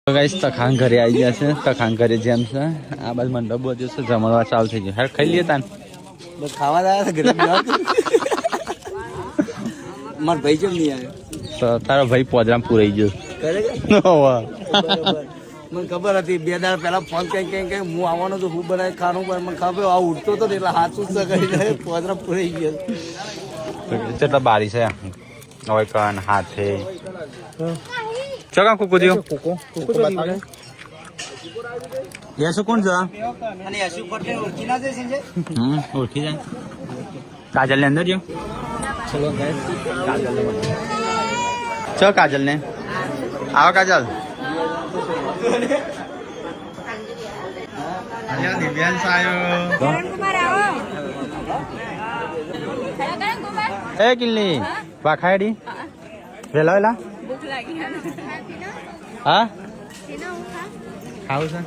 તો ગાઈસ તખાન ઘરે આવી ગયા છે. તખાન ઘરે જેમ છે આ બાજુ મંડપ બધું છે, જમણવા ચાલુ થઈ ગયું. હેર ખાઈ લઈએ તાન ખાવા આવ્યા ઘરે માર ભાઈ જેમ નહીં આવ્યો તો તારો ભાઈ પોદરામ પૂરાઈ ગયો. મને ખબર હતી 2 દાડા પહેલા ફોન કઈ હું આવવાનો તો હું બનાવી ખાનું પણ મને ખબર આ ઉઠતો હતો ને એટલે હાથ ઉઠતા કરી જાય પોદરા પૂરાઈ ગયો. કેટલા બારી છે હવે કન હાથે ચકા કુકુ દિયો યસુ કોણ છે અને યશુ પટેલ ઓળખી ના જશે છે ઓળખી જાય. કાજલ ને અંદર જો ચલો ગાઈસ કાજલ ને ચો કાજલ ને આવો કાજલ. દિવ્યાંશ આયો એ કિલ્લી વાખાડી વેલા વેલા હા ખાવું છે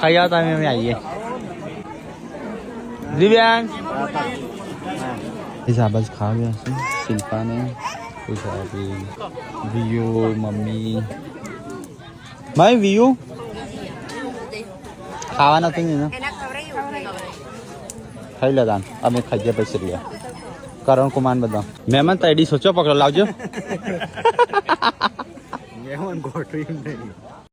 ખાઈ આવતા અમે આવીએ. દિવ્યાંશ સાબાજ ખાવા ગયા છે શિલ્પાને Gujarati view mummy my view ખાવાના તો નહીં ને ખાઈ લેતા અમે ખાઈએ પછી રહ્યા કરણ કુમાર બધા મહેમાન તાઈડી સોચો પકડો લાવજો. મહેમાન ગોઠવી નહીં